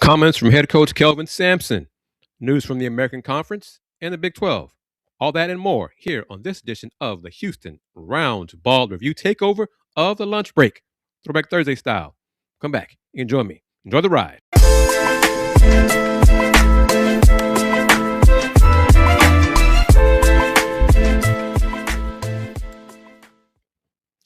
Comments from head coach Kelvin Sampson, news from the American Conference and the Big 12. All that and more here on this edition of the Houston Roundball Review Takeover of the Lunch Break, Throwback Thursday style. Come back, enjoy me, enjoy the ride.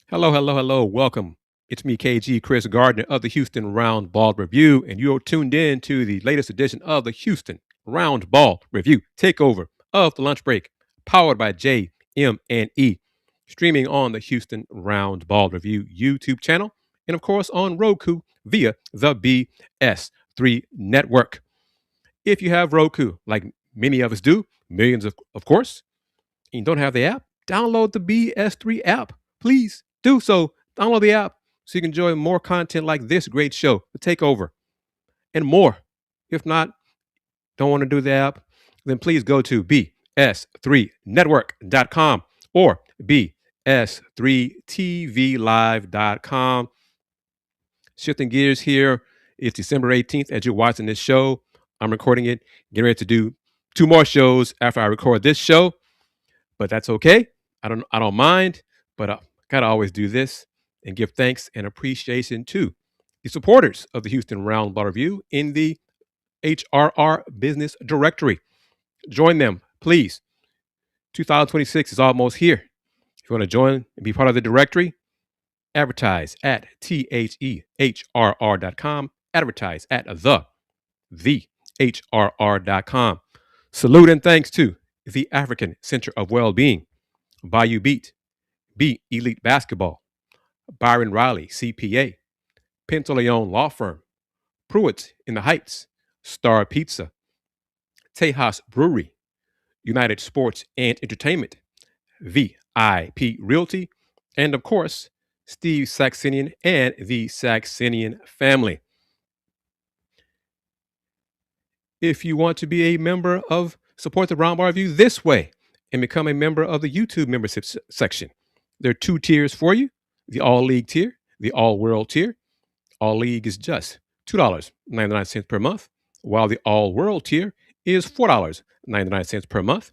Hello. Welcome. It's me, KG, Kris Gardner of the Houston Roundball Review, and you're tuned in to the latest edition of the Houston Roundball Review Takeover of the Lunch Break, powered by JM&E, streaming on the Houston Roundball Review YouTube channel, and of course on Roku via the BS3 Network. If you have Roku, like many of us do, millions of course, and you don't have the app, download the BS3 app. Please do so. Download the app so you can enjoy more content like this great show, The Takeover, and more. If not, don't want to do the app, then please go to bs3network.com or bs3tvlive.com. Shifting gears here, it's December 18th as you're watching this show. I'm recording it, getting ready to do 2 more shows after I record this show, but that's okay. I don't mind, but I gotta always do this and give thanks and appreciation to the supporters of the Houston Roundball Review in the HRR Business Directory. Join them, please. 2026 is almost here. If you want to join and be part of the directory, advertise at thehrr.com. Advertise at thehrr.com. Salute and thanks to the African Center of Wellbeing, Bayou Beat, Be Elite Basketball, Byron Riley, CPA, Pantaleon Law Firm, Pruitt in the Heights, Star Pizza, Tejas Brewery, United Sports and Entertainment, VIP Realty, and of course, Steve Saxenian and the Saxenian family. If you want to be a member of Support the Roundball Review this way and become a member of the YouTube membership section, there are 2 tiers for you. The All League tier, the All World tier. All League is just $2.99 per month, while the All World tier is $4.99 per month.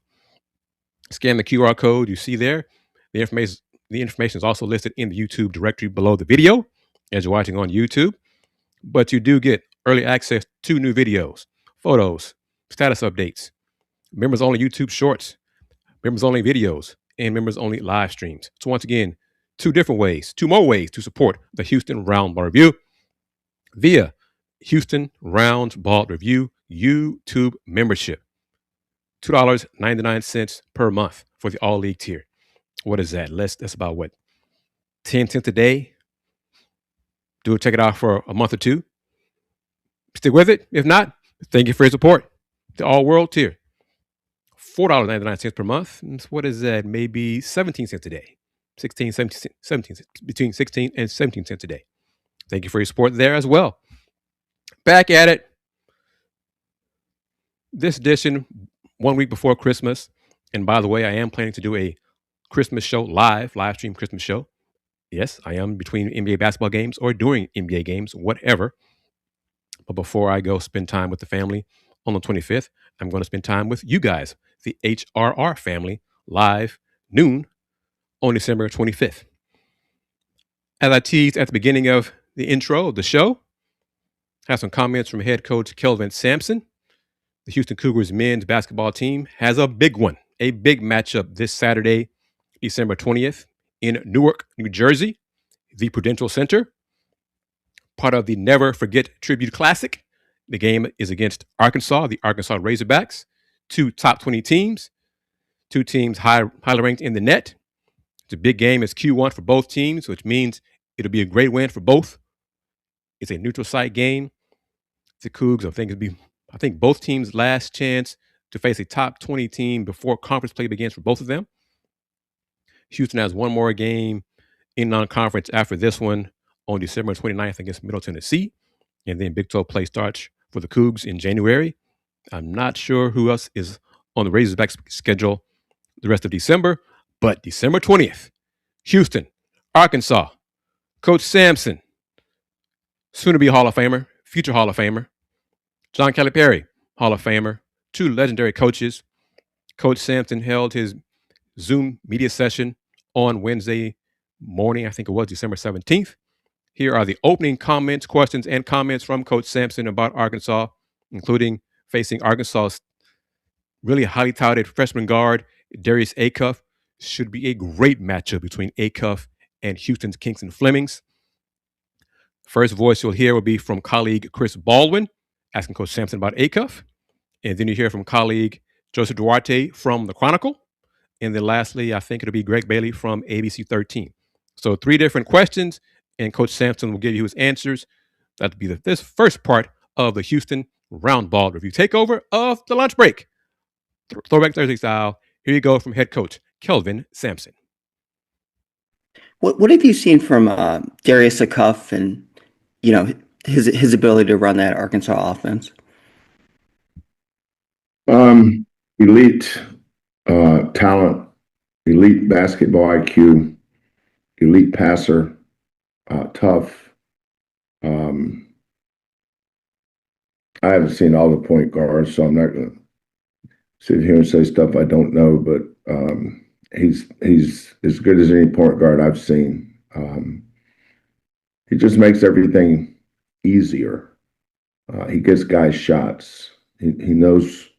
Scan the QR code you see there. The information is also listed in the YouTube directory below the video as you're watching on YouTube. But you do get early access to new videos, photos, status updates, members only YouTube shorts, members only videos, and members only live streams. So once again, 2 more ways to support the Houston Roundball Review via Houston Roundball Review YouTube membership. $2.99 per month for the All League tier. What is that? That's about what? 10 cents a day. Check it out for a month or 2. Stick with it. If not, thank you for your support. The All World tier. $4.99 per month. What is that? Maybe 17 cents a day. 17 cents, between 16 and 17 cents a day. Thank you for your support there as well. Back at it. This edition, 1 week before Christmas. And by the way, I am planning to do a Christmas show, live stream Christmas show. Yes, I am between NBA basketball games or during NBA games, whatever. But before I go spend time with the family on the 25th, I'm going to spend time with you guys, the HRR family, live noon on December 25th. As I teased at the beginning of the intro of the show, I have some comments from head coach Kelvin Sampson. The Houston Cougars men's basketball team has a big one, a big matchup this Saturday, December 20th in Newark, New Jersey, the Prudential Center, part of the Never Forget Tribute Classic. The game is against Arkansas, the Arkansas Razorbacks, 2 top 20 teams, 2 teams highly ranked in the net. It's a big game. It's Q1 for both teams, which means it'll be a great win for both. It's a neutral site game. The Cougs, I think both teams' last chance to face a top 20 team before conference play begins for both of them. Houston has 1 more game in non-conference after this one on December 29th against Middle Tennessee. And then Big 12 play starts for the Cougs in January. I'm not sure who else is on the Razorbacks schedule the rest of December, but December 20th, Houston, Arkansas, Coach Sampson, soon to be Hall of Famer, future Hall of Famer, John Calipari, Hall of Famer, two legendary coaches. Coach Sampson held his Zoom media session on Wednesday morning, I think it was December 17th. Here are the opening comments, questions, and comments from Coach Sampson about Arkansas, including facing Arkansas's really highly touted freshman guard, Darius Acuff. Should be a great matchup between Acuff and Houston's Kingston Flemings. First voice you'll hear will be from colleague Chris Baldwin, asking Coach Sampson about Acuff. And then you hear from colleague Joseph Duarte from the Chronicle. And then lastly, I think it'll be Greg Bailey from ABC 13. So 3 different questions, and Coach Sampson will give you his answers. That'll be this first part of the Houston Roundball review takeover of the lunch break. Throwback Thursday style. Here you go from head coach Kelvin Sampson. What have you seen from Darius Acuff and his ability to run that Arkansas offense? Elite talent, elite basketball IQ, elite passer, tough. I haven't seen all the point guards, so I'm not going to sit here and say stuff I don't know, but he's as good as any point guard I've seen. He just makes everything easier. He gets guys shots. He knows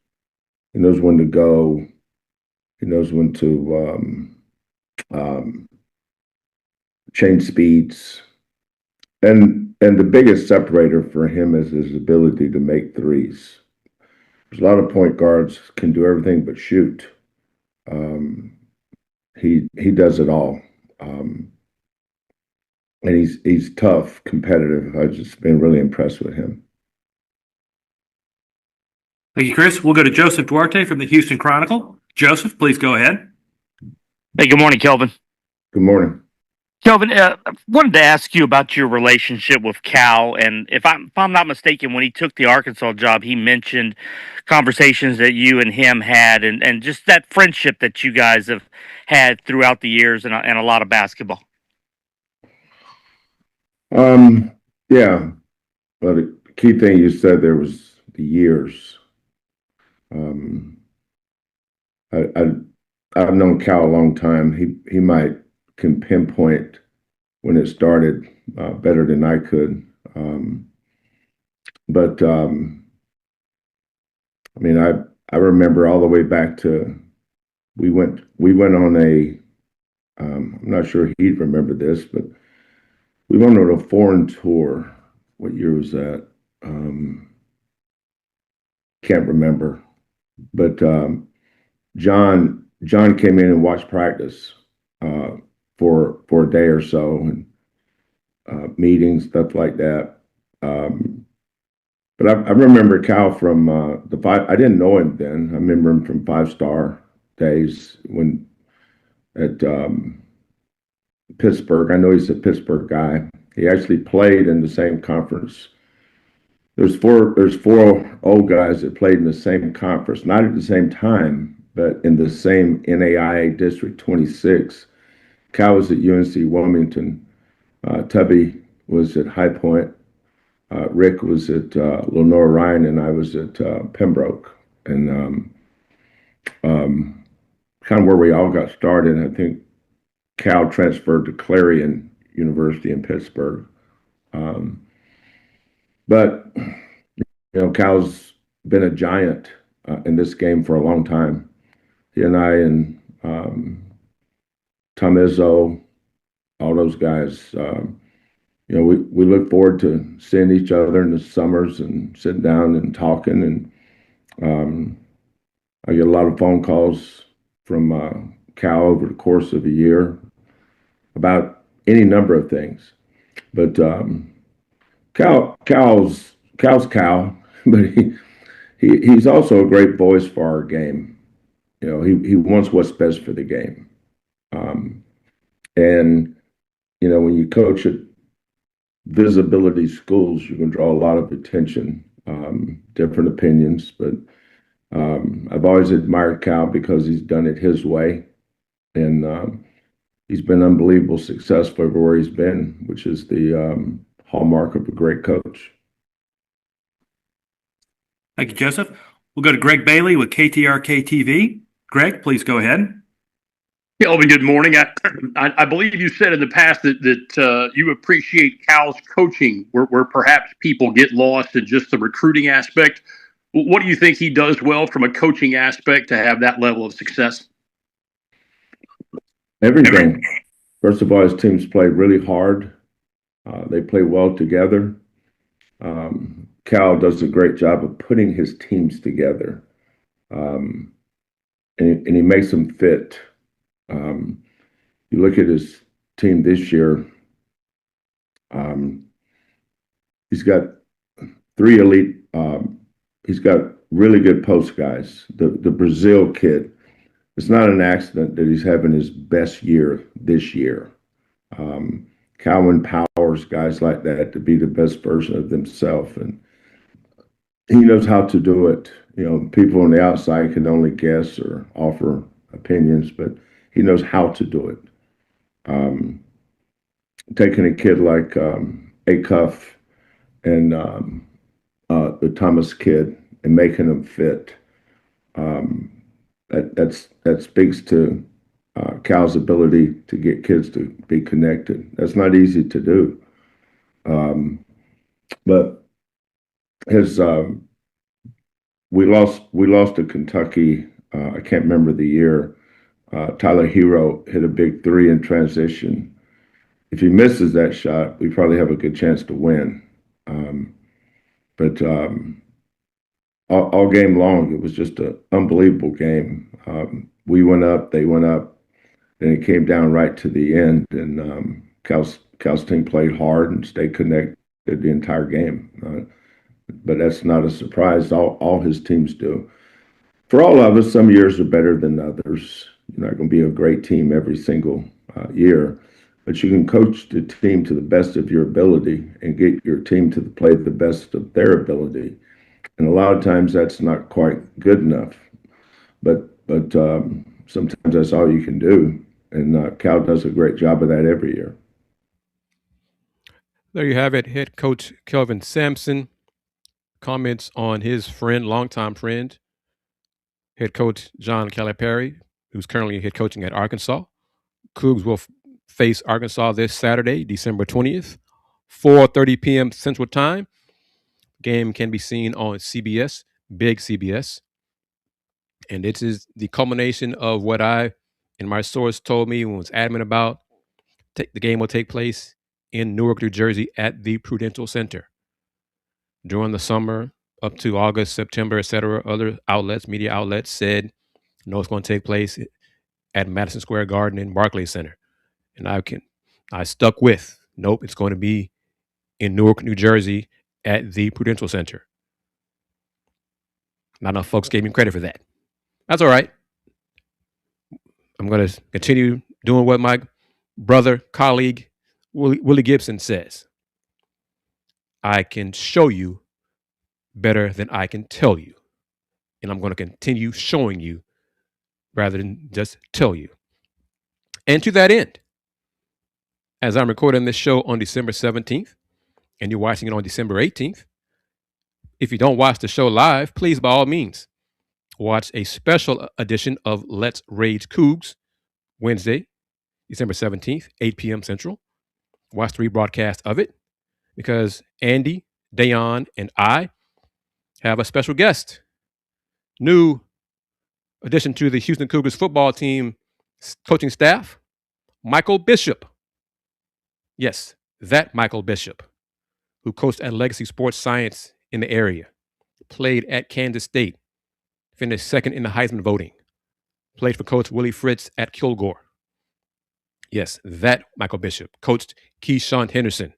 when to go. He knows when to change speeds. And the biggest separator for him is his ability to make threes. There's a lot of point guards can do everything but shoot. He does it all. And he's tough, competitive. I've just been really impressed with him. Thank you, Chris. We'll go to Joseph Duarte from the Houston Chronicle. Joseph, please go ahead. Hey, good morning, Kelvin. Good morning. Kelvin, I wanted to ask you about your relationship with Cal, and if I'm not mistaken, when he took the Arkansas job, he mentioned conversations that you and him had, and just that friendship that you guys have had throughout the years, and a lot of basketball. Yeah. Well, the key thing you said there was the years. I've known Cal a long time. He can pinpoint when it started better than I could. But I mean, I remember all the way back to we went on a I'm not sure he'd remember this, but we went on a foreign tour. What year was that? Can't remember. But John came in and watched practice for a day or so, and meetings, stuff like that. But I remember Cal from the five. I didn't know him then. I remember him from 5-star days when at Pittsburgh. I know he's a Pittsburgh guy. He actually played in the same conference. There's four old guys that played in the same conference, not at the same time, but in the same NAIA District 26. Cal was at UNC Wilmington. Tubby was at High Point. Rick was at Lenore Ryan, and I was at Pembroke. And kind of where we all got started. I think Cal transferred to Clarion University in Pittsburgh. But, Cal's been a giant in this game for a long time. He and I and Tom Izzo, all those guys, we look forward to seeing each other in the summers and sitting down and talking. And I get a lot of phone calls from Cal over the course of a year about any number of things. But Cal's Cal, but he's also a great voice for our game. He wants what's best for the game. And when you coach at visibility schools, you can draw a lot of attention, different opinions. But I've always admired Cal because he's done it his way, and he's been unbelievable successful everywhere he's been, which is the hallmark of a great coach. Thank you, Joseph. We'll go to Greg Bailey with KTRK TV. Greg, please go ahead. Kelvin, good morning. I believe you said in the past that you appreciate Cal's coaching, where perhaps people get lost in just the recruiting aspect. What do you think he does well from a coaching aspect to have that level of success? Everything. First of all, his teams play really hard. They play well together. Cal does a great job of putting his teams together, and he makes them fit. You look at his team this year, he's got 3 elite, he's got really good post guys. The Brazil kid, it's not an accident that he's having his best year this year. Cal empowers guys like that to be the best version of themselves, and he knows how to do it. You know, people on the outside can only guess or offer opinions, but he knows how to do it. Taking a kid like Acuff and the Thomas kid and making them fit, that speaks to Cal's ability to get kids to be connected. That's not easy to do. But his we lost to Kentucky. I can't remember the year. Tyler Hero hit a big 3 in transition. If he misses that shot, we probably have a good chance to win. But all game long, it was just an unbelievable game. We went up, they went up, and it came down right to the end. And Cal's team played hard and stayed connected the entire game. But that's not a surprise. All his teams do. For all of us, some years are better than others. You're not going to be a great team every single year, but you can coach the team to the best of your ability and get your team to play the best of their ability. And a lot of times that's not quite good enough, but sometimes that's all you can do. And Cal does a great job of that every year. There you have it. Head coach Kelvin Sampson comments on his friend, longtime friend, head coach John Calipari, who's currently head coaching at Arkansas. Cougs will face Arkansas this Saturday, December 20th, 4:30 p.m. Central Time. Game can be seen on CBS, big CBS. And this is the culmination of what I and my source told me when was adamant about. The game will take place in Newark, New Jersey at the Prudential Center. During the summer, up to August, September, etc., other outlets, media outlets said, no, it's going to take place at Madison Square Garden and Barclays Center. And I stuck with, nope, it's going to be in Newark, New Jersey at the Prudential Center. Not enough folks gave me credit for that. That's all right. I'm going to continue doing what my brother, colleague, Willie Gibson says. I can show you better than I can tell you. And I'm going to continue showing you rather than just tell you. And to that end, as I'm recording this show on December 17th, and you're watching it on December 18th, if you don't watch the show live, please, by all means, watch a special edition of Let's Rage Coogs, Wednesday, December 17th, 8 p.m. Central. Watch the rebroadcast of it, because Andy, Dayon, and I have a special guest. New addition to the Houston Cougars football team coaching staff, Michael Bishop. Yes, that Michael Bishop, who coached at Legacy Sports Science in the area, played at Kansas State, finished second in the Heisman voting, played for Coach Willie Fritz at Kilgore. Yes, that Michael Bishop coached Keyshawn Henderson,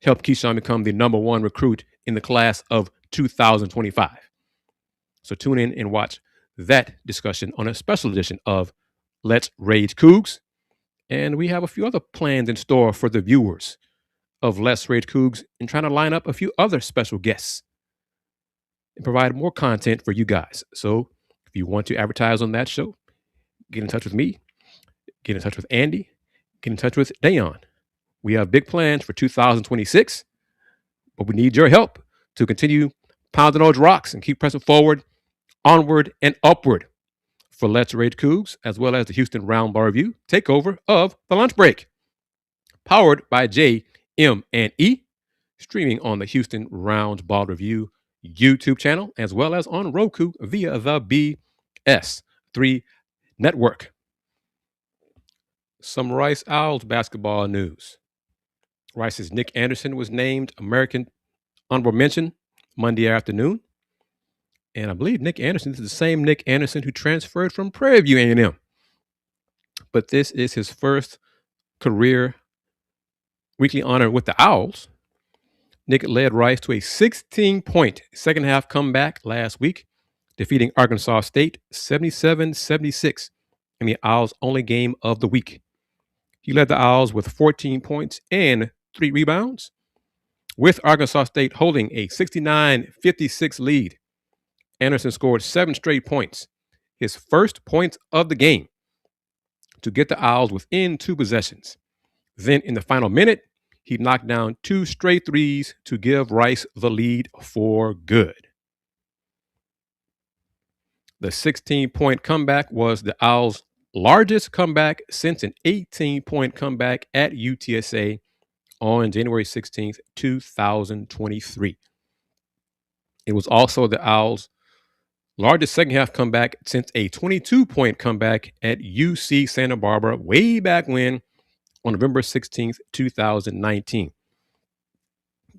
helped Keyshawn become the number 1 recruit in the class of 2025. So tune in and watch that discussion on a special edition of Let's Rage Coogs. And we have a few other plans in store for the viewers of Let's Rage Coogs and trying to line up a few other special guests and provide more content for you guys. So if you want to advertise on that show, get in touch with me, get in touch with Andy, get in touch with Dayon. We have big plans for 2026, but we need your help to continue pounding those rocks and keep pressing forward, onward, and upward for Let's Rage Coogs, as well as the Houston Roundball Review Takeover of the Lunch Break, powered by JM&E, streaming on the Houston Roundball Review YouTube channel, as well as on Roku via the BS3 Network. Some Rice Owls basketball news. Rice's Nick Anderson was named American Honorable Mention Monday afternoon. And I believe Nick Anderson is the same Nick Anderson who transferred from Prairie View A&M. But this is his first career weekly honor with the Owls. Nick led Rice to a 16-point second-half comeback last week, defeating Arkansas State 77-76 in the Owls' only game of the week. He led the Owls with 14 points and 3 rebounds, with Arkansas State holding a 69-56 lead. Anderson scored 7 straight points, his first points of the game, to get the Owls within 2 possessions. Then in the final minute, he knocked down 2 straight threes to give Rice the lead for good. The 16-point comeback was the Owls' largest comeback since an 18-point comeback at UTSA on January 16th, 2023. It was also the Owls' largest second-half comeback since a 22-point comeback at UC Santa Barbara way back when on November 16th, 2019.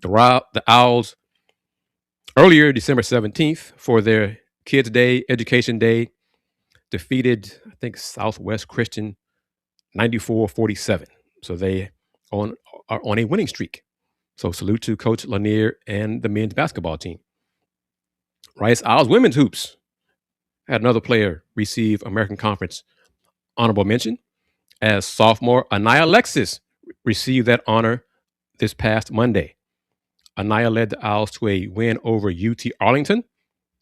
The Owls, earlier December 17th, for their Kids Day, Education Day, defeated, I think, Southwest Christian 94-47. So they are on a winning streak. So salute to Coach Lanier and the men's basketball team. Rice Owls women's hoops had another player receive American Conference honorable mention, as sophomore Anaya Alexis received that honor this past Monday. Anaya led the Owls to a win over UT Arlington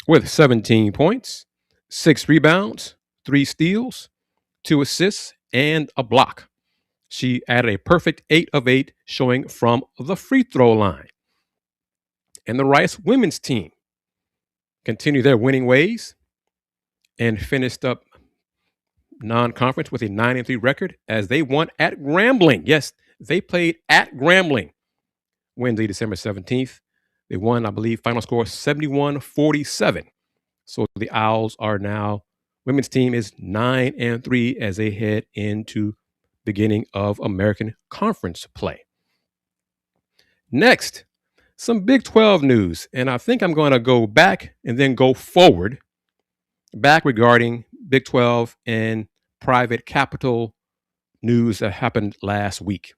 with 17 points, 6 rebounds, 3 steals, 2 assists, and a block. She added a perfect 8 of 8 showing from the free throw line. And the Rice women's team continued their winning ways and finished up non-conference with a 9-3 record as they won at Grambling. Yes, they played at Grambling Wednesday, December 17th. They won, I believe, final score 71-47. So the Owls are now, women's team is 9-3 as they head into beginning of American Conference play. Next, some Big 12 news. And I think I'm going to go back and then go forward back regarding Big 12 and private capital news that happened last week.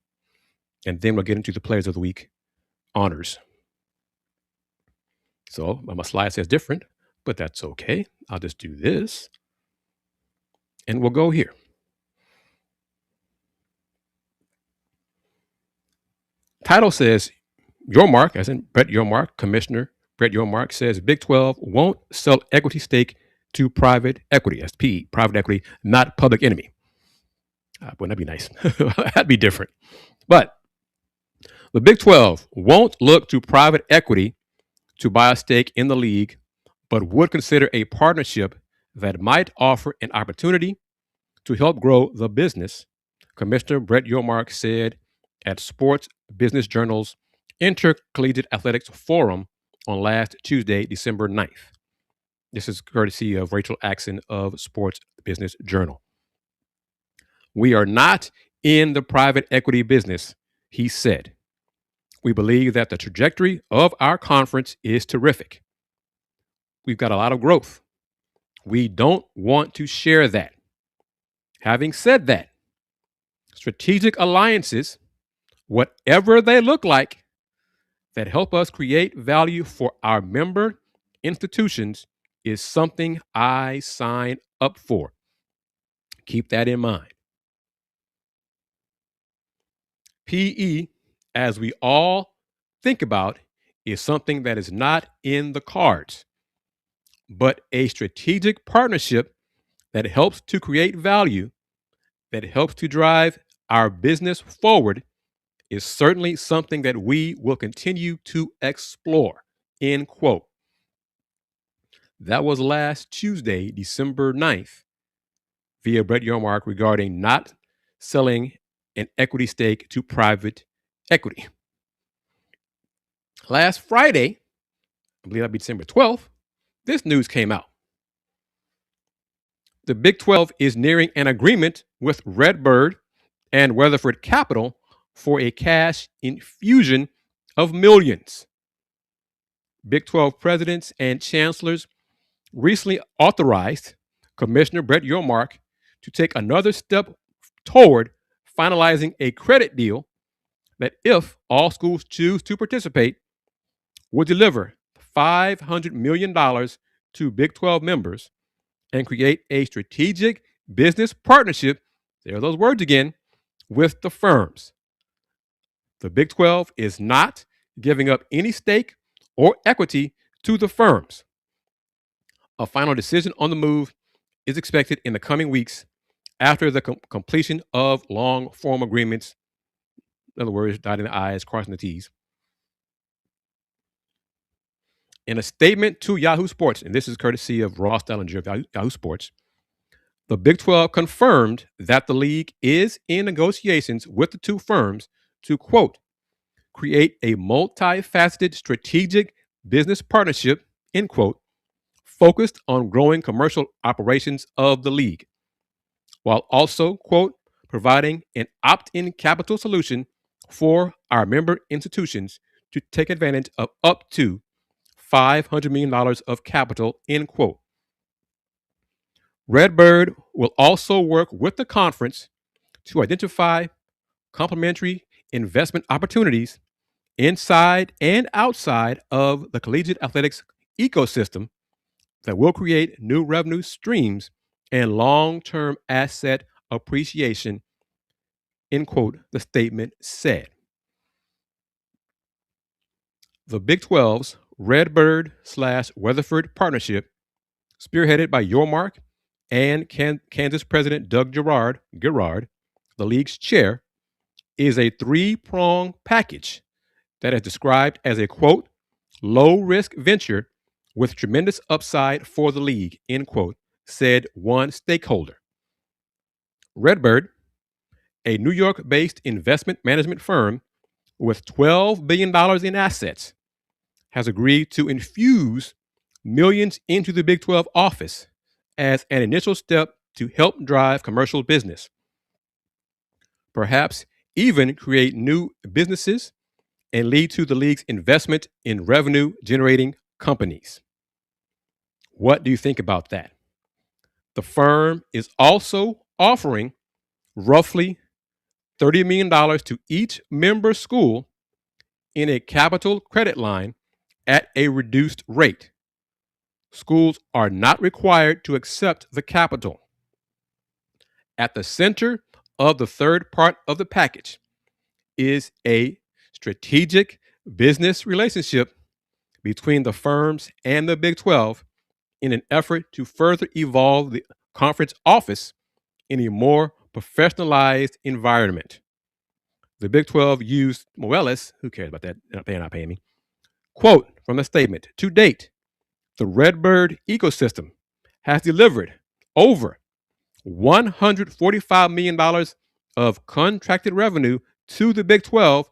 And then we'll get into the Players of the Week honors. So my slide says different, but that's okay. I'll just do this. And we'll go here. Title says, Yormark, as in Brett Yormark, Commissioner Brett Yormark, says Big 12 won't sell equity stake to private equity, SPE, private equity, not public enemy. Wouldn't that be nice? That'd be different. But the Big 12 won't look to private equity to buy a stake in the league, but would consider a partnership that might offer an opportunity to help grow the business, Commissioner Brett Yormark said at Sports Business Journal's Intercollegiate Athletics Forum on last Tuesday, December 9th. This is courtesy of Rachel Axon of Sports Business Journal. We are not in the private equity business, he said. We believe that the trajectory of our conference is terrific. We've got a lot of growth. We don't want to share that. Having said that, strategic alliances, whatever they look like, that help us create value for our member institutions is something I sign up for. Keep that in mind. PE, as we all think about, is something that is not in the cards, but a strategic partnership that helps to create value, that helps to drive our business forward, is certainly something that we will continue to explore, end quote. That was last Tuesday, December 9th, via Brett Yormark regarding not selling an equity stake to private equity. Last Friday, I believe that'd be December 12th, this news came out. The Big 12 is nearing an agreement with Redbird and Weatherford Capital for a cash infusion of millions. Big 12 presidents and chancellors recently authorized Commissioner Brett Yormark to take another step toward finalizing a credit deal that, if all schools choose to participate, will deliver $500 million to Big 12 members and create a strategic business partnership, there are those words again, with the firms. The Big 12 is not giving up any stake or equity to the firms. A final decision on the move is expected in the coming weeks after the completion of long-form agreements. In other words, dotting the I's, crossing the T's. In a statement to Yahoo Sports, and this is courtesy of Ross Dellinger of Yahoo Sports, the Big 12 confirmed that the league is in negotiations with the two firms to, quote, create a multifaceted strategic business partnership, end quote, focused on growing commercial operations of the league, while also, quote, providing an opt-in capital solution for our member institutions to take advantage of up to $500 million of capital, end quote. Redbird will also work with the conference to identify complementary investment opportunities inside and outside of the collegiate athletics ecosystem that will create new revenue streams and long-term asset appreciation, end quote, the statement said. The Big 12's Redbird/Weatherford partnership, spearheaded by Yormark and Kansas President Doug Gerard, the league's chair, is a three-pronged package that is described as a, quote, low-risk venture with tremendous upside for the league, end quote, said one stakeholder. Redbird, a New York-based investment management firm with $12 billion in assets, has agreed to infuse millions into the Big 12 office as an initial step to help drive commercial business, perhaps even create new businesses and lead to the league's investment in revenue-generating companies. What do you think about that? The firm is also offering roughly $30 million to each member school in a capital credit line at a reduced rate. Schools are not required to accept the capital. At the center of the third part of the package is a strategic business relationship between the firms and the Big 12 in an effort to further evolve the conference office in a more professionalized environment. The Big 12 used Moelis, who cares about that? They're not paying me. Quote from the statement, to date, the Redbird ecosystem has delivered over $145 million of contracted revenue to the Big 12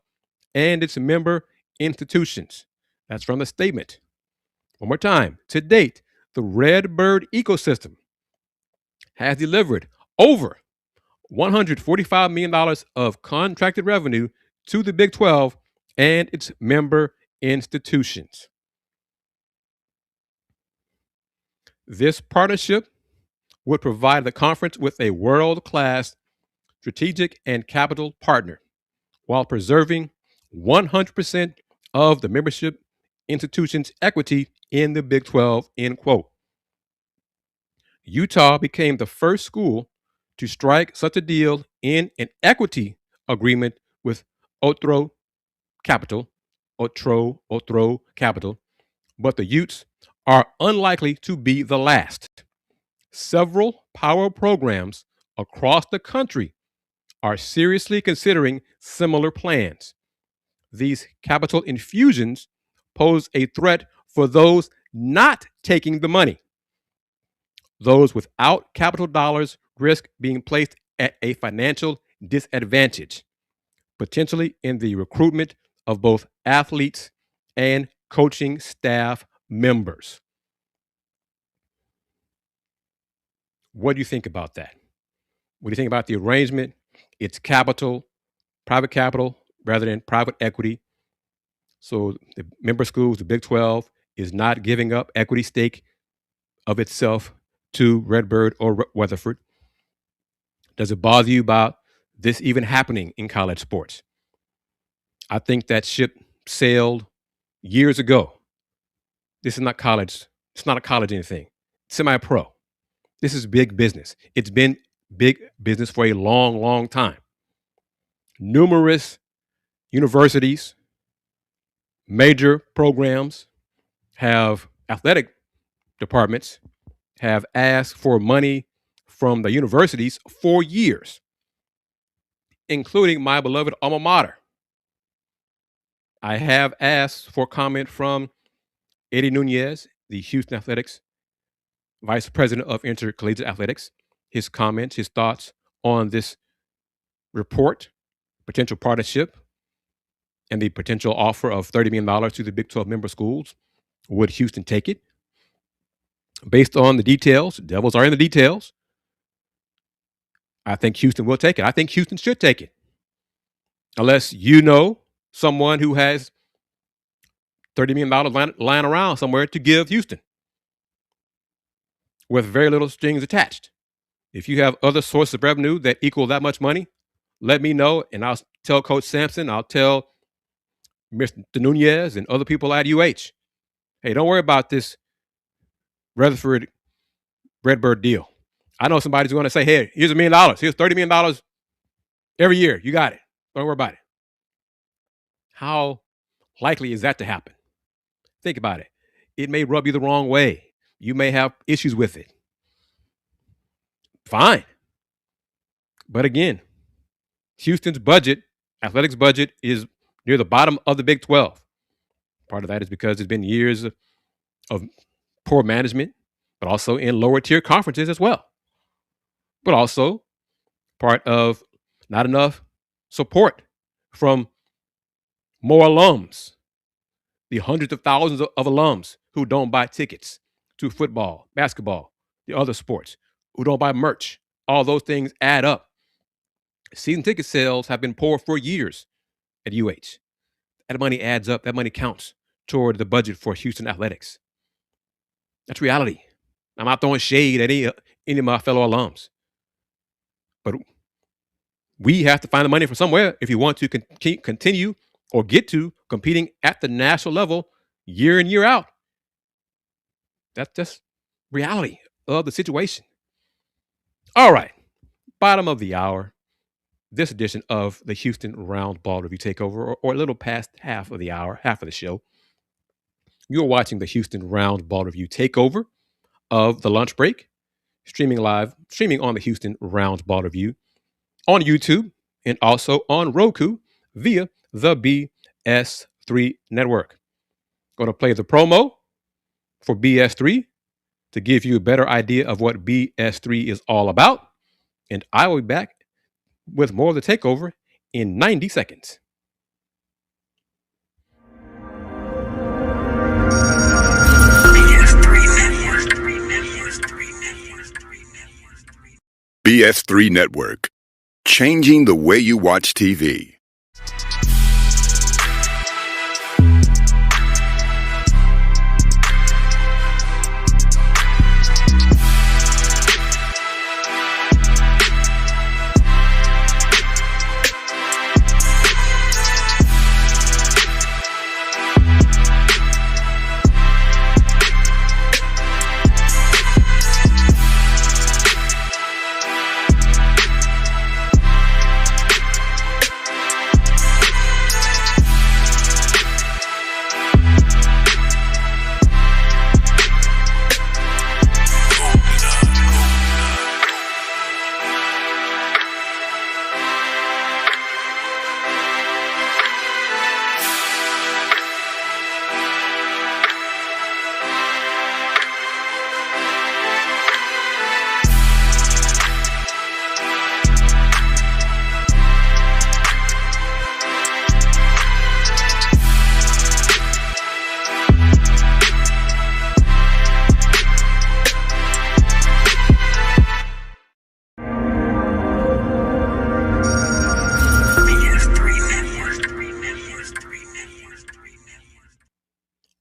and its member institutions. That's from the statement. One more time. To date, the Redbird ecosystem has delivered over $145 million of contracted revenue to the Big 12 and its member institutions. This partnership would provide the conference with a world-class strategic and capital partner while preserving 100% of the membership institution's equity in the Big 12, end quote. Utah became the first school to strike such a deal in an equity agreement with Otro Capital, but the Utes are unlikely to be the last. Several power programs across the country are seriously considering similar plans. These capital infusions pose a threat for those not taking the money. Those without capital dollars risk being placed at a financial disadvantage, potentially in the recruitment of both athletes and coaching staff members. What do you think about that? What do you think about the arrangement? It's capital, private capital, rather than private equity. So the member schools, the Big 12, is not giving up equity stake of itself to Redbird or Weatherford. Does it bother you about this even happening in college sports? I think that ship sailed years ago. This is not college. It's not a college anything. Semi-pro. This is big business. It's been big business for a long, long time. Numerous universities, major programs have athletic departments have asked for money from the universities for years, including my beloved alma mater. I have asked for comment from Eddie Nunez, the Houston Athletics Vice President of Intercollegiate Athletics, his comments, his thoughts on this report, potential partnership, and the potential offer of $30 million to the Big 12 member schools. Would Houston take it? Based on the details, the devils are in the details. I think Houston will take it. I think Houston should take it. Unless you know someone who has $30 million lying around somewhere to give Houston with very little strings attached. If you have other sources of revenue that equal that much money, let me know, and I'll tell Coach Sampson, I'll tell Mr. Nunez and other people at UH, hey, don't worry about this Rutherford Redbird deal. I know somebody's going to say, hey, here's $1 million. Here's $30 million every year. You got it. Don't worry about it. How likely is that to happen? Think about it. It may rub you the wrong way. You may have issues with it. Fine. But again, Houston's budget, athletics budget, is near the bottom of the Big 12. Part of that is because it's been years of poor management, but also in lower tier conferences as well. But also part of not enough support from more alums, the hundreds of thousands of alums who don't buy tickets to football, basketball, the other sports, who don't buy merch. All those things add up. Season ticket sales have been poor for years at UH. That money adds up. That money counts toward the budget for Houston athletics. That's reality. I'm not throwing shade at any of my fellow alums. But we have to find the money from somewhere if you want to continue or get to competing at the national level year in, year out. That's just reality of the situation. All right. Bottom of the hour. This edition of the Houston Roundball Review Takeover, or a little past half of the hour, half of the show. You're watching the Houston Roundball Review Takeover of the lunch break, streaming on the Houston Roundball Review on YouTube and also on Roku via the BS3 Network. Going to play the promo for BS3 to give you a better idea of what BS3 is all about. And I will be back with more of the takeover in 90 seconds. BS3 Network, changing the way you watch TV.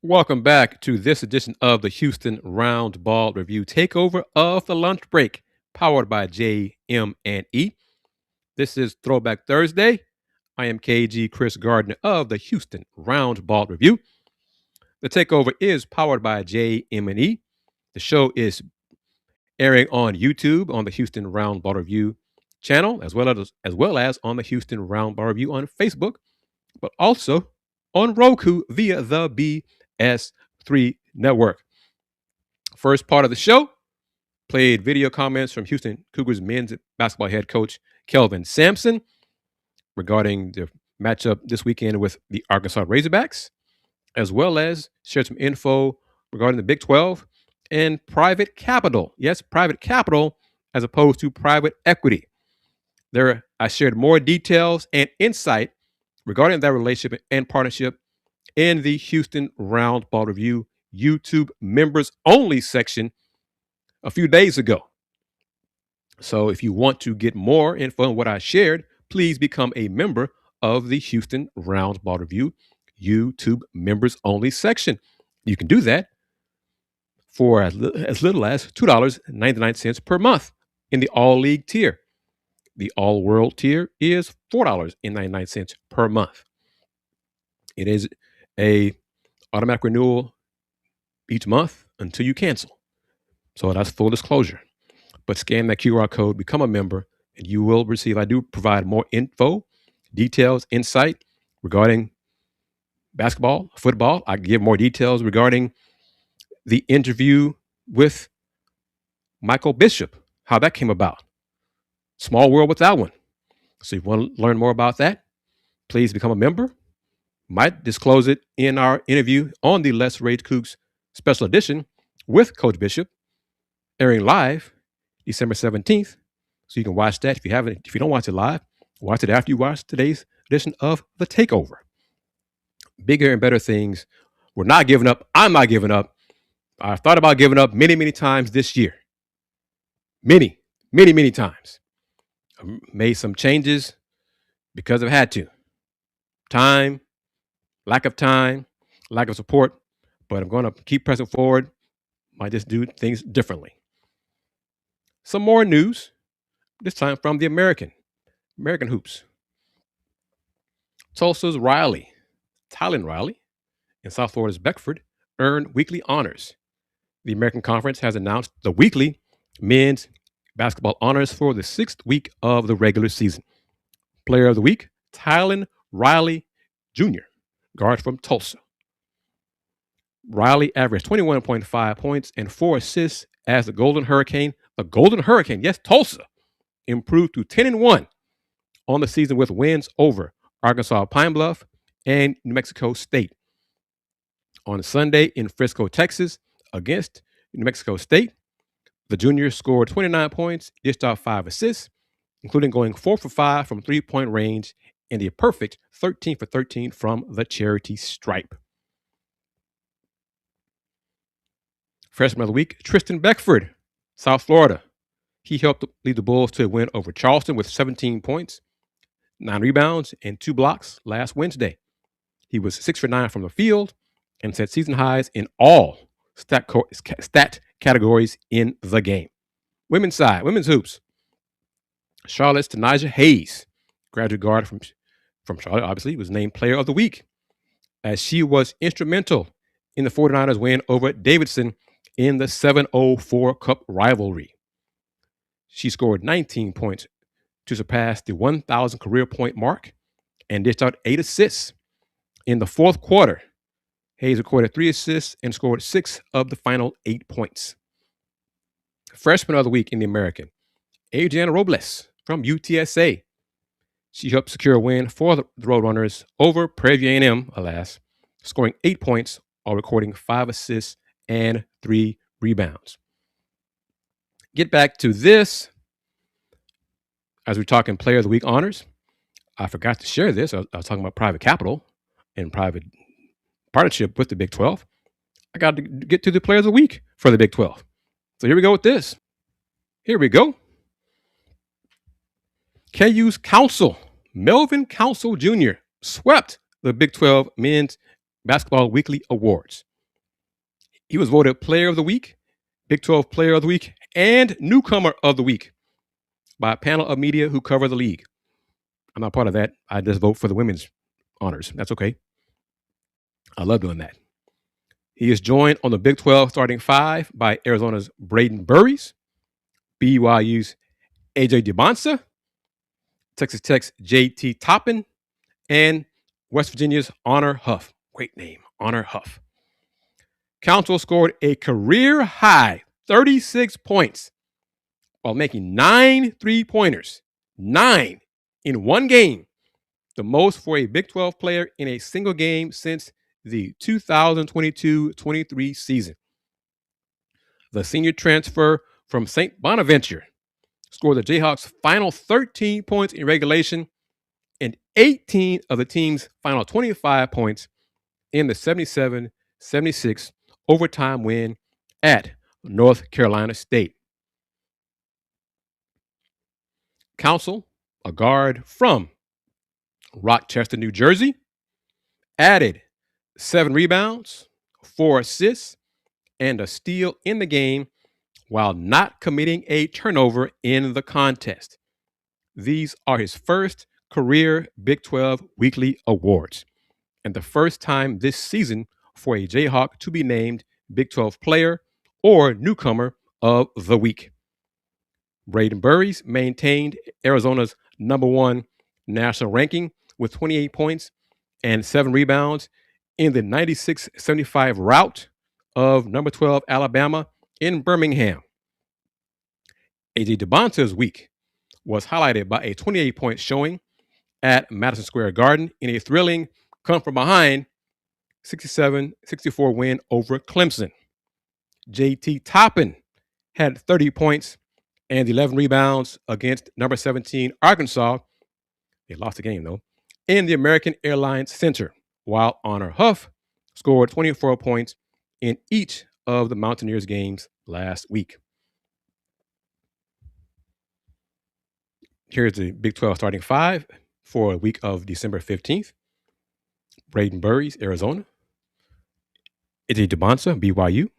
Welcome back to this edition of the Houston Roundball Review Takeover of the Lunch Break, powered by JM&E. This is Throwback Thursday. I am KG Kris Gardner of the Houston Roundball Review. The Takeover is powered by JM&E. The show is airing on YouTube on the Houston Roundball Review channel, as well as on the Houston Roundball Review on Facebook, but also on Roku via the BS3 Network. First part of the show played video comments from Houston Cougars men's basketball head coach Kelvin Sampson regarding the matchup this weekend with the Arkansas Razorbacks, as well as shared some info regarding the Big 12 and private capital. Yes, private capital as opposed to private equity. There, I shared more details and insight regarding that relationship and partnership in the Houston Roundball Review YouTube members only section a few days ago. So if you want to get more info on what I shared, please become a member of the Houston Roundball Review YouTube members only section. You can do that for as little as $2.99 per month in the All League tier. The All World tier is $4.99 per month. It is a automatic renewal each month until you cancel. So that's full disclosure. But scan that QR code, become a member, and you will receive, I do provide more info, details, insight regarding basketball, football. I give more details regarding the interview with Michael Bishop, how that came about. Small world with that one. So if you want to learn more about that, please become a member. Might disclose it in our interview on the Rage Coogs special edition with Coach Bishop, airing live December 17th. So you can watch that. If you don't watch it live, watch it after you watch today's edition of The Takeover. Bigger and better things. We're not giving up. I'm not giving up. I've thought about giving up many, many times this year. Many, many, many times. I made some changes because I've had to. Time, lack of support, but I'm going to keep pressing forward. Might just do things differently. Some more news, this time from the American hoops. Tulsa's Tylen Riley, and South Florida's Beckford earned weekly honors. The American Conference has announced the weekly men's basketball honors for the 6th week of the regular season. Player of the week, Tylen Riley Jr., guard from Tulsa. Riley averaged 21.5 points and 4 assists as the Golden Hurricane, yes, Tulsa, improved to 10-1 on the season with wins over Arkansas Pine Bluff and New Mexico State. On Sunday in Frisco, Texas, against New Mexico State, the junior scored 29 points, dished out 5 assists, including going 4 for 5 from three-point range and a perfect 13 for 13 from the charity stripe. Freshman of the week, Tristan Beckford, South Florida. He helped lead the Bulls to a win over Charleston with 17 points, 9 rebounds, and 2 blocks last Wednesday. He was 6 for 9 from the field and set season highs in all stat categories in the game. Women's hoops. Charlotte's Tanijah Hayes, graduate guard from Charlotte, obviously, was named Player of the Week, as she was instrumental in the 49ers win over Davidson in the 704 Cup rivalry. She scored 19 points to surpass the 1,000 career point mark and dished out 8 assists. In the fourth quarter, Hayes recorded 3 assists and scored 6 of the final 8 points. Freshman of the week in the American, Adriana Robles from UTSA. She helped secure a win for the Roadrunners over Prairie View A&M, alas, scoring 8 points while recording 5 assists and 3 rebounds. Get back to this. As we're talking Player of the Week honors, I forgot to share this. I was talking about private capital and private partnership with the Big 12. I got to get to the Player of the Week for the Big 12. So here we go with this. Here we go. KU's Melvin Council Jr. swept the Big 12 Men's Basketball Weekly Awards. He was voted Player of the Week, Big 12 Player of the Week, and Newcomer of the Week by a panel of media who cover the league. I'm not part of that. I just vote for the women's honors. That's okay. I love doing that. He is joined on the Big 12 starting five by Arizona's Braden Burries, BYU's AJ DeBonsa, Texas Tech's JT Toppin, and West Virginia's Honor Huff. Great name, Honor Huff. Council scored a career high 36 points while making 9 3-pointers. 9 in one game. The most for a Big 12 player in a single game since the 2022-23 season. The senior transfer from St. Bonaventure scored the Jayhawks' final 13 points in regulation and 18 of the team's final 25 points in the 77-76 overtime win at North Carolina State. Council, a guard from Rochester, New Jersey, added 7 rebounds, 4 assists, and a steal in the game while not committing a turnover in the contest. These are his first career Big 12 weekly awards, and the first time this season for a Jayhawk to be named Big 12 Player or Newcomer of the Week. Braden Burries maintained Arizona's #1 national ranking with 28 points and 7 rebounds in the 96-75 rout of number 12 Alabama in Birmingham. AJ DeBonsa's week was highlighted by a 28-point showing at Madison Square Garden in a thrilling come-from-behind 67-64 win over Clemson. JT Toppin had 30 points and 11 rebounds against number 17 Arkansas. They lost the game, though, in the American Airlines Center, while Honor Huff scored 24 points in each of the Mountaineers games last week. Here's the Big 12 starting five for a week of December 15th. Braden Burries, Arizona. AJ DeBonsa, BYU.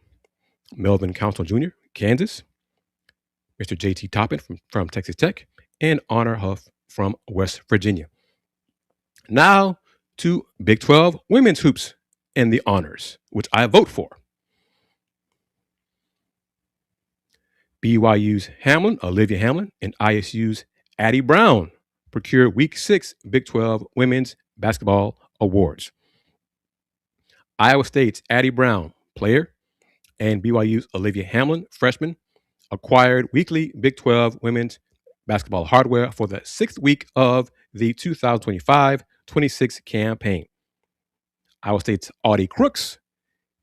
Melvin Council Jr., Kansas. Mr. JT Toppin from Texas Tech. And Honor Huff from West Virginia. Now to Big 12 women's hoops and the honors, which I vote for. BYU's Olivia Hamlin, and ISU's Addie Brown procured Week 6 Big 12 Women's Basketball Awards. Iowa State's Addie Brown, player, and BYU's Olivia Hamlin, freshman, acquired weekly Big 12 Women's Basketball hardware for the 6th week of the 2025-26 campaign. Iowa State's Audie Crooks,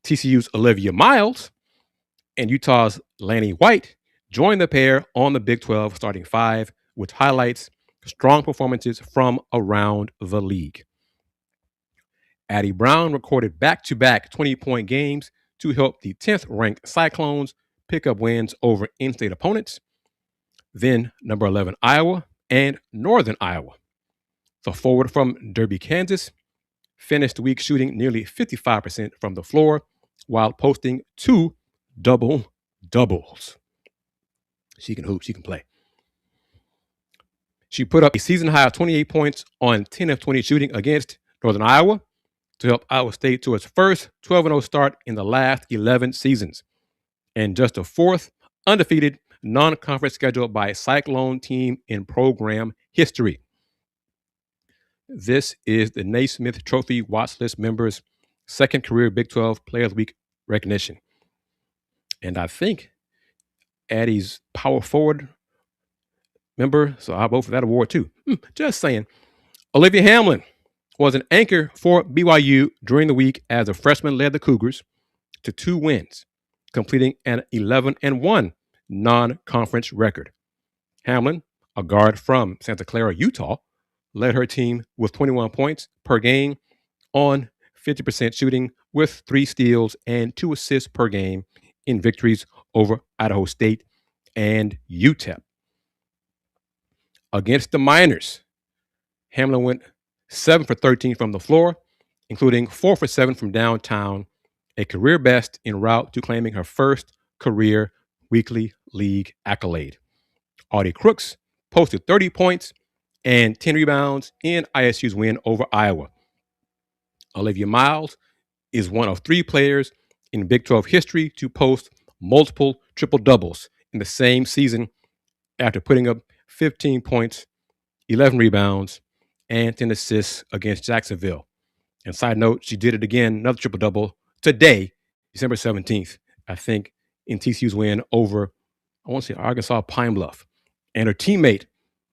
TCU's Olivia Miles, and Utah's Lanny White joined the pair on the Big 12 starting five, which highlights strong performances from around the league. Addie Brown recorded back-to-back 20-point games to help the 10th-ranked Cyclones pick up wins over in-state opponents, then number 11 Iowa and Northern Iowa. The forward from Derby, Kansas, finished the week shooting nearly 55% from the floor while posting 2 double-doubles. She can hoop, she can play. She put up a season high of 28 points on 10 of 20 shooting against Northern Iowa to help Iowa State to its first 12-0 start in the last 11 seasons, and just the 4th undefeated non-conference schedule by a Cyclone team in program history. This is the Naismith Trophy watch list members' second career Big 12 Player of the Week recognition. And I think Addie's power forward member, so I'll vote for that award too. Just saying. Olivia Hamlin was an anchor for BYU during the week as a freshman led the Cougars to 2 wins, completing an 11-1 non-conference record. Hamlin, a guard from Santa Clara, Utah, led her team with 21 points per game on 50% shooting with 3 steals and 2 assists per game in victories over Idaho State and UTEP. Against the Miners, Hamlin went 7 for 13 from the floor, including 4 for 7 from downtown a career best en route to claiming her first career weekly league accolade. Audie Crooks posted 30 points and 10 rebounds in ISU's win over Iowa. Olivia Miles is one of 3 players in Big 12 history to post multiple triple-doubles in the same season after putting up 15 points, 11 rebounds, and 10 assists against Jacksonville. And side note, she did it again, another triple-double today, December 17th, I think, in TCU's win over, I want to say, Arkansas Pine Bluff. And her teammate,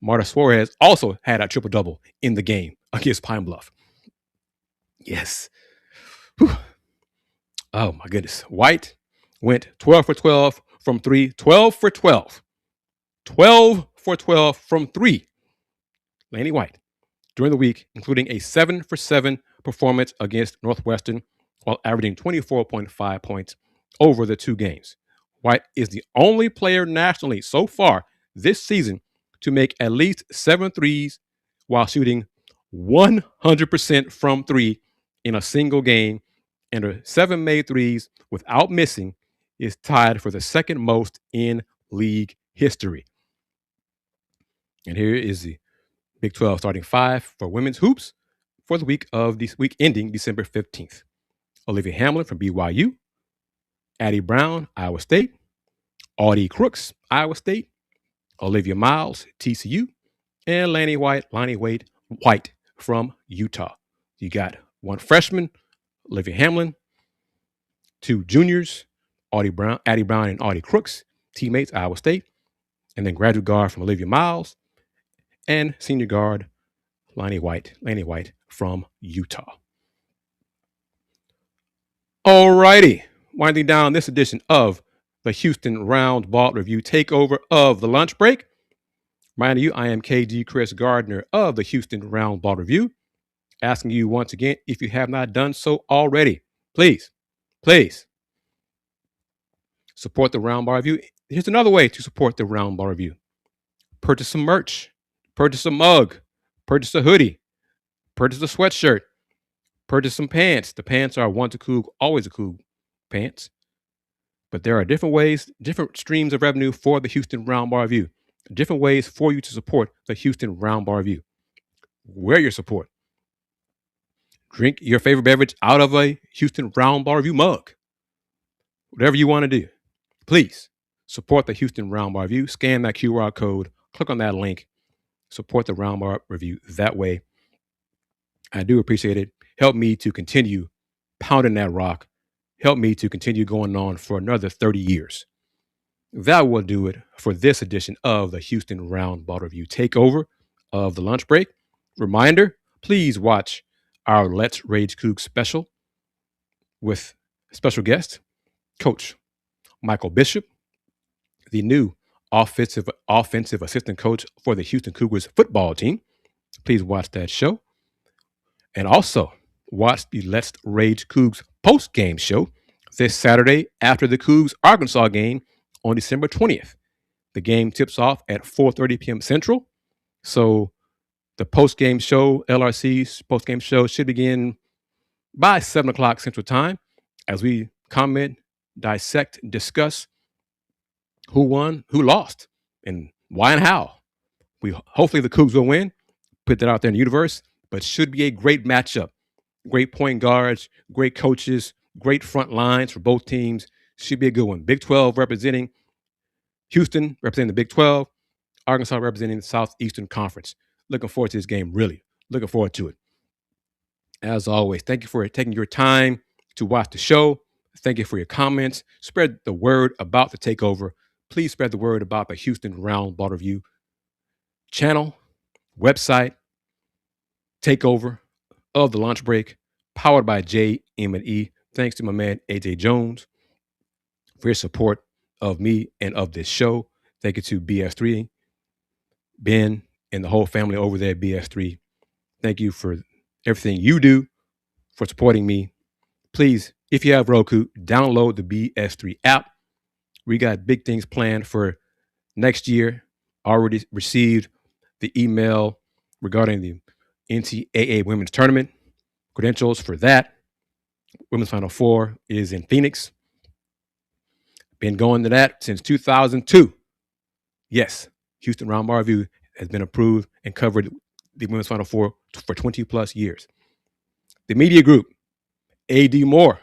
Marta Suarez, also had a triple-double in the game against Pine Bluff. Yes. Whew. Oh, my goodness. White went 12 for 12 from 3. 12 for 12. 12 for 12 from 3. Laney White during the week, including a 7 for 7 performance against Northwestern while averaging 24.5 points over the 2 games. White is the only player nationally so far this season to make at least 7 threes while shooting 100% from 3 in a single game, and her 7 made threes without missing is tied for the second most in league history. And here is the Big 12 starting 5 for women's hoops for the week ending December 15th. Olivia Hamlin from BYU, Addie Brown, Iowa State, Audie Crooks, Iowa State, Olivia Miles, TCU, and Laney White from Utah. You got 1 freshman, Olivia Hamlin, 2 juniors, Addie Brown and Audie Crooks, teammates, Iowa State, and then graduate guard from Olivia Miles, and senior guard, Laney White from Utah. Alrighty, winding down this edition of the Houston Roundball Review Takeover of the Lunch Break. Reminding you, I am KG Kris Gardner of the Houston Roundball Review, asking you once again, if you have not done so already, please support the Roundball Review. Here's another way to support the Roundball Review. Purchase some merch, purchase a mug, purchase a hoodie, purchase a sweatshirt, purchase some pants. The pants are once a Coug, always a Coug pants. But there are different ways, different streams of revenue for the Houston Roundball Review. Different ways for you to support the Houston Roundball Review. Where your support. Drink your favorite beverage out of a Houston Roundball Review mug. Whatever you want to do. Please support the Houston Roundball Review. Scan that QR code. Click on that link. Support the Roundball Review that way. I do appreciate it. Help me to continue pounding that rock. Help me to continue going on for another 30 years. That will do it for this edition of the Houston Roundball Review Takeover of the Lunch Break. Reminder, please watch our Let's Rage Coogs special with special guest, Coach Michael Bishop, the new offensive assistant coach for the Houston Cougars football team. Please watch that show. And also watch the Let's Rage Coogs post-game show this Saturday after the Cougs Arkansas game on December 20th. The game tips off at 4:30 p.m. Central. So the post-game show, LRC's post-game show, should begin by 7 o'clock Central Time as we comment, dissect, discuss who won, who lost, and why and how. Hopefully the Cougs will win, put that out there in the universe, but should be a great matchup. Great point guards, great coaches, great front lines for both teams. Should be a good one. Big 12 representing Houston, representing the Big 12, Arkansas representing the Southeastern Conference. Looking forward to this game, really. Looking forward to it. As always, thank you for taking your time to watch the show. Thank you for your comments. Spread the word about the takeover. Please spread the word about the Houston Roundball Review channel, website, takeover of the Lunch Break, powered by JM&E. Thanks to my man, AJ Jones, for your support of me and of this show. Thank you to BS3, Ben, and the whole family over there at BS3. Thank you for everything you do for supporting me. Please, if you have Roku, download the BS3 app. We got big things planned for next year. Already received the email regarding the NCAA Women's Tournament, credentials for that. Women's Final Four is in Phoenix. Been going to that since 2002. Yes, Houston Roundball Review has been approved and covered the Women's Final Four for 20 plus years. The media group, AD Moore,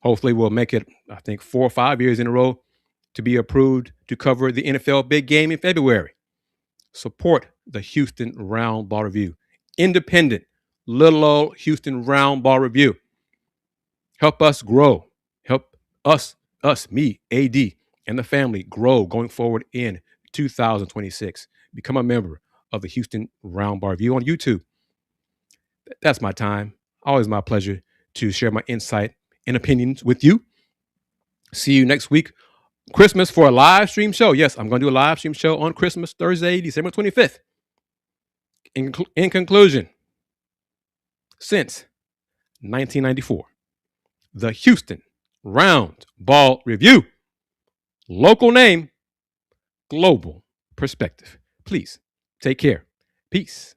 hopefully will make it, I think, 4 or 5 years in a row to be approved to cover the NFL big game in February. Support the Houston Roundball Review. Independent, little old Houston Roundball Review. Help us grow. Help us, me, AD, and the family grow going forward in 2026. Become a member of the Houston Roundball Review on YouTube. That's my time. Always my pleasure to share my insight and opinions with you. See you next week, Christmas, for a live stream show. Yes, I'm going to do a live stream show on Christmas, Thursday, December 25th. In conclusion, since 1994, the Houston Roundball Review. Local name, global perspective. Please take care. Peace.